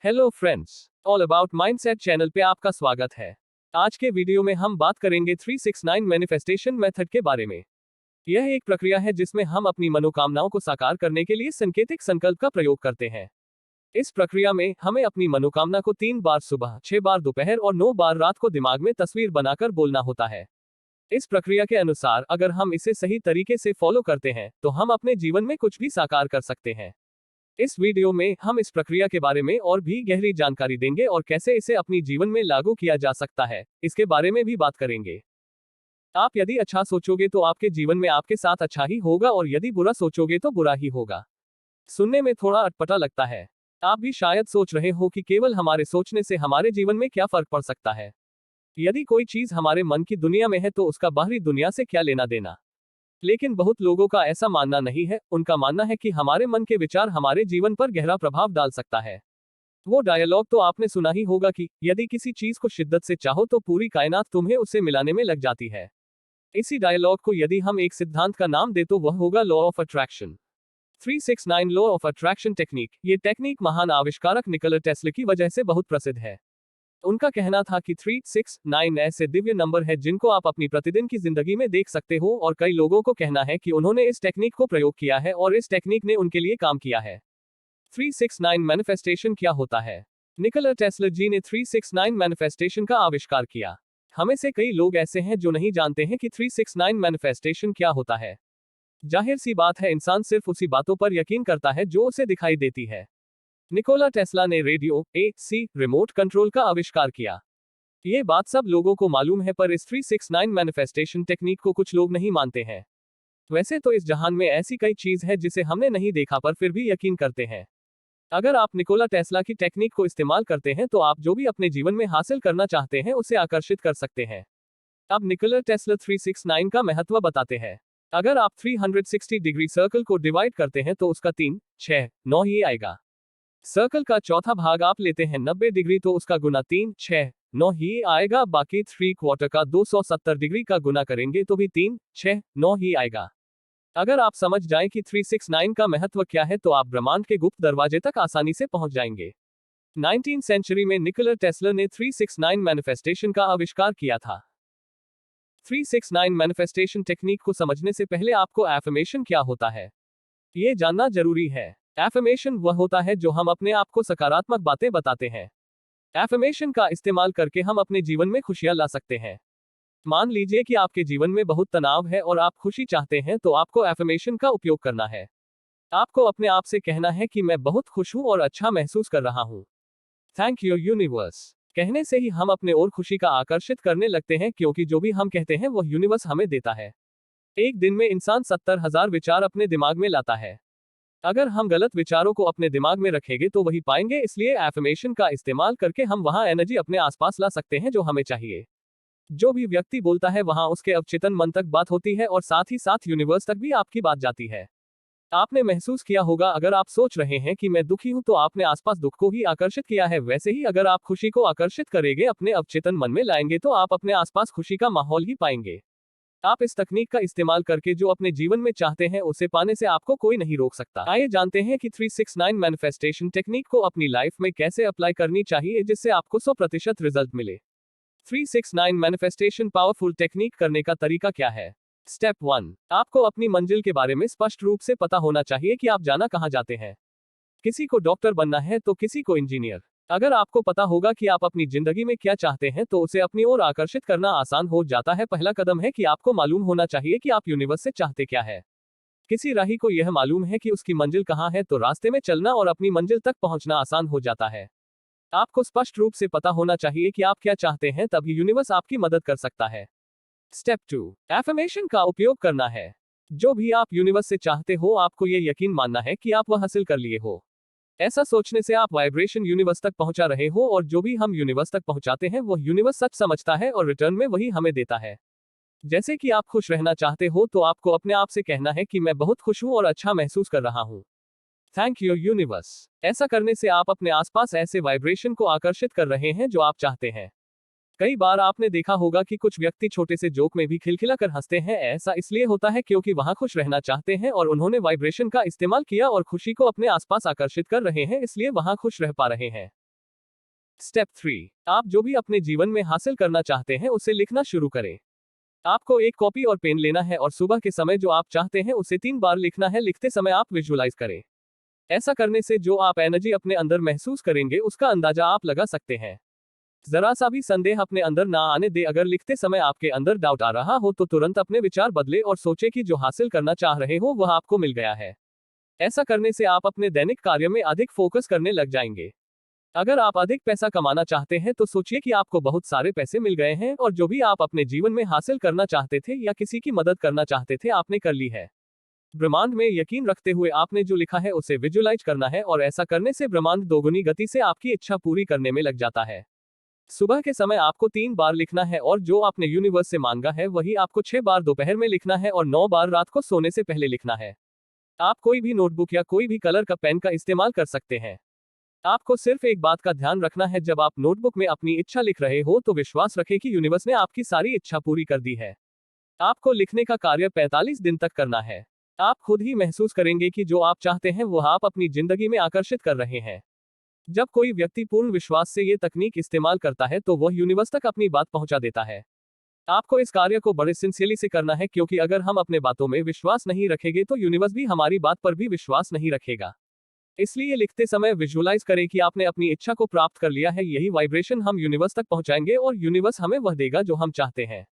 Hello friends, all about mindset channel पे आपका स्वागत है। आज के वीडियो में हम बात करेंगे 369 मैनिफेस्टेशन मेथड के बारे में। यह एक प्रक्रिया है जिसमें हम अपनी मनोकामनाओं को साकार करने के लिए सांकेतिक संकल्प का प्रयोग करते हैं। इस प्रक्रिया में हमें अपनी मनोकामना को 3 बार सुबह, 6 बार दोपहर और 9 बार रात को दिमाग में तस्वीर बनाकर बोलना होता है। इस प्रक्रिया के अनुसार अगर हम इसे सही तरीके से फॉलो करते हैं तो हम अपने जीवन में कुछ भी साकार कर सकते हैं। इस वीडियो में हम इस प्रक्रिया के बारे में और भी गहरी जानकारी देंगे और कैसे इसे अपनी जीवन में लागू किया जा सकता है, इसके बारे में भी बात करेंगे। आप यदि अच्छा सोचोगे तो आपके जीवन में आपके साथ अच्छा ही होगा और यदि बुरा सोचोगे तो बुरा ही होगा। सुनने में थोड़ा अटपटा लगता है। आप भी शायद सोच रहे हो कि केवल हमारे सोचने से हमारे जीवन में क्या फर्क पड़ सकता है। यदि कोई चीज हमारे मन की दुनिया में है तो उसका बाहरी दुनिया से क्या लेना देना। लेकिन बहुत लोगों का ऐसा मानना नहीं है। उनका मानना है कि हमारे मन के विचार हमारे जीवन पर गहरा प्रभाव डाल सकता है। वो डायलॉग तो आपने सुना ही होगा कि यदि किसी चीज को शिद्दत से चाहो तो पूरी कायनात तुम्हें उसे मिलाने में लग जाती है। इसी डायलॉग को यदि हम एक सिद्धांत का नाम दे तो वह होगा law of attraction. 369 law of attraction technique. ये टेक्निक महान आविष्कारक निकोला टेस्ला की वजह से बहुत प्रसिद्ध है। उनका कहना था कि 369 ऐसे दिव्य नंबर है जिनको आप अपनी प्रतिदिन की जिंदगी में देख सकते हो, और कई लोगों को कहना है कि उन्होंने इस टेक्निक को प्रयोग किया है और इस टेक्निक ने उनके लिए काम किया है। 369 मैनिफेस्टेशन क्या होता है? निकोला टेस्ला जी ने 369 मैनिफेस्टेशन का आविष्कार किया। हमें से कई लोग ऐसे हैं जो नहीं जानते हैं कि 369 मैनिफेस्टेशन क्या होता है। जाहिर सी बात है, इंसान सिर्फ उसी बातों पर यकीन करता है जो उसे दिखाई देती है। निकोला टेस्ला ने रेडियो AC रिमोट कंट्रोल का आविष्कार किया। ये बात सब लोगों को मालूम है, पर इस 369 मैनिफेस्टेशन टेक्निक को कुछ लोग नहीं मानते हैं। वैसे तो इस जहान में ऐसी कई चीज है जिसे हमने नहीं देखा पर फिर भी यकीन करते हैं। अगर आप निकोला टेस्ला की टेक्निक को इस्तेमाल करते हैं तो आप जो भी अपने जीवन में हासिल करना चाहते हैं उसे आकर्षित कर सकते हैं। अब निकोला टेस्ला 369 का महत्व बताते हैं। अगर आप 360 डिग्री सर्कल को डिवाइड करते हैं तो उसका 3, 6, 9 ही आएगा। सर्कल का चौथा भाग आप लेते हैं 90 डिग्री तो उसका गुना 3, 6, 9 ही आएगा। बाकी 3/4 का 270 डिग्री का गुना करेंगे तो भी 3, 6, 9 ही आएगा। अगर आप समझ जाएं कि 369 का महत्व क्या है तो आप ब्रह्मांड के गुप्त दरवाजे तक आसानी से पहुंच जाएंगे। 19वीं सेंचुरी में निकोला टेस्ला ने 369 मैनिफेस्टेशन का आविष्कार किया था। 369 मैनिफेस्टेशन टेक्निक को समझने से पहले आपको एफर्मेशन क्या होता है ये जानना जरूरी है। एफर्मेशन वह होता है जो हम अपने आप को सकारात्मक बातें बताते हैं। एफर्मेशन का इस्तेमाल करके हम अपने जीवन में खुशियां ला सकते हैं। मान लीजिए कि आपके जीवन में बहुत तनाव है और आप खुशी चाहते हैं तो आपको एफर्मेशन का उपयोग करना है। आपको अपने आप से कहना है कि मैं बहुत खुश हूं और अच्छा महसूस कर रहा हूं। Thank you universe. कहने से ही हम अपने ओर खुशी का आकर्षित करने लगते हैं, क्योंकि जो भी हम कहते हैं वह यूनिवर्स हमें देता है। एक दिन में इंसान 70,000 विचार अपने दिमाग में लाता है। अगर हम गलत विचारों को अपने दिमाग में रखेंगे तो वही पाएंगे। इसलिए एफर्मेशन का इस्तेमाल करके हम वहां एनर्जी अपने आसपास ला सकते हैं जो हमें चाहिए। जो भी व्यक्ति बोलता है वहां उसके अवचेतन मन तक बात होती है और साथ ही साथ यूनिवर्स तक भी आपकी बात जाती है। आपने महसूस किया होगा, अगर आप सोच रहे हैं कि मैं दुखी हूं तो आपने आसपास दुख को ही आकर्षित किया है। वैसे ही अगर आप खुशी को आकर्षित करेंगे, अपने अवचेतन मन में लाएंगे तो आप अपने आसपास खुशी का माहौल ही पाएंगे। आप इस तकनीक का इस्तेमाल करके जो अपने जीवन में चाहते हैं उसे पाने से आपको कोई नहीं रोक सकता। आइए जानते हैं कि 369 मैनिफेस्टेशन टेक्निक को अपनी लाइफ में कैसे अप्लाई करनी चाहिए जिससे आपको 100% रिजल्ट मिले। 369 मैनिफेस्टेशन पावरफुल टेक्निक करने का तरीका क्या है? स्टेप 1, आपको अपनी मंजिल के बारे में स्पष्ट रूप से पता होना चाहिए कि आप जाना कहां जाते हैं। किसी को डॉक्टर बनना है तो किसी को इंजीनियर। अगर आपको पता होगा कि आप अपनी जिंदगी में क्या चाहते हैं तो उसे अपनी ओर आकर्षित करना आसान हो जाता है। पहला कदम है कि आपको मालूम होना चाहिए कि आप यूनिवर्स से चाहते क्या है। किसी राही को यह मालूम है कि उसकी मंजिल कहां है तो रास्ते में चलना और अपनी मंजिल तक पहुंचना आसान हो जाता है। आपको स्पष्ट रूप से पता होना चाहिए कि आप क्या चाहते हैं, तभी यूनिवर्स आपकी मदद कर सकता है। स्टेप 2, एफर्मेशन का उपयोग करना है। जो भी आप यूनिवर्स से चाहते हो आपको ये यकीन मानना है कि आप वह हासिल कर लिए हो। ऐसा सोचने से आप वाइब्रेशन यूनिवर्स तक पहुंचा रहे हो, और जो भी हम यूनिवर्स तक पहुंचाते हैं वह यूनिवर्स सच समझता है और रिटर्न में वही हमें देता है। जैसे कि आप खुश रहना चाहते हो तो आपको अपने आप से कहना है कि मैं बहुत खुश हूं और अच्छा महसूस कर रहा हूं। Thank you universe. ऐसा करने से आप अपने आसपास ऐसे वाइब्रेशन को आकर्षित कर रहे हैं जो आप चाहते हैं। कई बार आपने देखा होगा कि कुछ व्यक्ति छोटे से जोक में भी खिलखिला कर हंसते हैं। ऐसा इसलिए होता है क्योंकि वहां खुश रहना चाहते हैं और उन्होंने वाइब्रेशन का इस्तेमाल किया और खुशी को अपने आसपास आकर्षित कर रहे हैं, इसलिए वहां खुश रह पा रहे हैं। स्टेप 3, आप जो भी अपने जीवन में हासिल करना चाहते हैं उसे लिखना शुरू करें। आपको एक कॉपी और पेन लेना है और सुबह के समय जो आप चाहते हैं उसे 3 बार लिखना है। लिखते समय आप विजुअलाइज करें। ऐसा करने से जो आप एनर्जी अपने अंदर महसूस करेंगे उसका अंदाजा आप लगा सकते हैं। जरा सा भी संदेह अपने अंदर ना आने दे। अगर लिखते समय आपके अंदर डाउट आ रहा हो तो तुरंत अपने विचार बदले और सोचे कि जो हासिल करना चाह रहे हो वह आपको मिल गया है। ऐसा करने से आप अपने दैनिक कार्य में अधिक फोकस करने लग जाएंगे। अगर आप अधिक पैसा कमाना चाहते हैं तो सोचिए कि आपको बहुत सारे पैसे मिल गए हैं और जो भी आप अपने जीवन में हासिल करना चाहते थे या किसी की मदद करना चाहते थे आपने कर ली है। ब्रह्मांड में यकीन रखते हुए आपने जो लिखा है उसे विजुअलाइज करना है और ऐसा करने से ब्रह्मांड दोगुनी गति से आपकी इच्छा पूरी करने में लग जाता है। सुबह के समय आपको 3 बार लिखना है और जो आपने यूनिवर्स से मांगा है वही आपको 6 बार दोपहर में लिखना है और 9 बार रात को सोने से पहले लिखना है। आप कोई भी नोटबुक या कोई भी कलर का पेन का इस्तेमाल कर सकते हैं। आपको सिर्फ एक बात का ध्यान रखना है, जब आप नोटबुक में अपनी इच्छा लिख रहे हो तो विश्वास रखें कि यूनिवर्स ने आपकी सारी इच्छा पूरी कर दी है। आपको लिखने का कार्य 45 दिन तक करना है। आप खुद ही महसूस करेंगे कि जो आप चाहते हैं वह आप अपनी जिंदगी में आकर्षित कर रहे हैं। जब कोई व्यक्ति पूर्ण विश्वास से ये तकनीक इस्तेमाल करता है तो वह यूनिवर्स तक अपनी बात पहुंचा देता है। आपको इस कार्य को बड़े सिंसियरली से करना है, क्योंकि अगर हम अपने बातों में विश्वास नहीं रखेंगे तो यूनिवर्स भी हमारी बात पर भी विश्वास नहीं रखेगा। इसलिए लिखते समय विजुअलाइज करें कि आपने अपनी इच्छा को प्राप्त कर लिया है। यही वाइब्रेशन हम यूनिवर्स तक पहुंचाएंगे और यूनिवर्स हमें वह देगा जो हम चाहते हैं।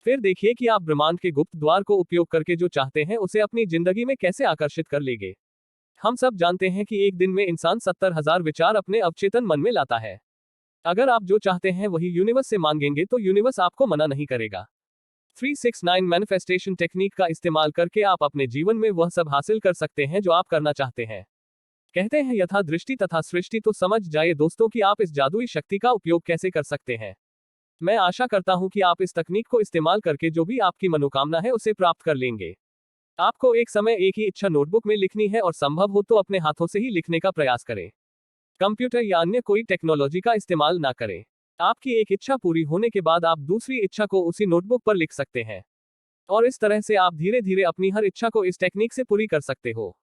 फिर देखिए कि आप ब्रह्मांड के गुप्त द्वार को उपयोग करके जो चाहते हैं उसे अपनी जिंदगी में कैसे आकर्षित कर लेंगे। हम सब जानते हैं कि एक दिन में इंसान 70,000 विचार अपने अवचेतन मन में लाता है। अगर आप जो चाहते हैं वही यूनिवर्स से मांगेंगे तो यूनिवर्स आपको मना नहीं करेगा। 369 मैनिफेस्टेशन टेक्निक का इस्तेमाल करके आप अपने जीवन में वह सब हासिल कर सकते हैं जो आप करना चाहते हैं। कहते हैं यथा दृष्टि तथा सृष्टि, तो समझ जाइए दोस्तों कि आप इस जादुई शक्ति का उपयोग कैसे कर सकते हैं। मैं आशा करता हूं कि आप इस तकनीक को इस्तेमाल करके जो भी आपकी मनोकामना है उसे प्राप्त कर लेंगे। आपको एक समय एक ही इच्छा नोटबुक में लिखनी है और संभव हो तो अपने हाथों से ही लिखने का प्रयास करें। कंप्यूटर या अन्य कोई टेक्नोलॉजी का इस्तेमाल ना करें। आपकी एक इच्छा पूरी होने के बाद आप दूसरी इच्छा को उसी नोटबुक पर लिख सकते हैं और इस तरह से आप धीरे धीरे अपनी हर इच्छा को इस टेक्निक से पूरी कर सकते हो।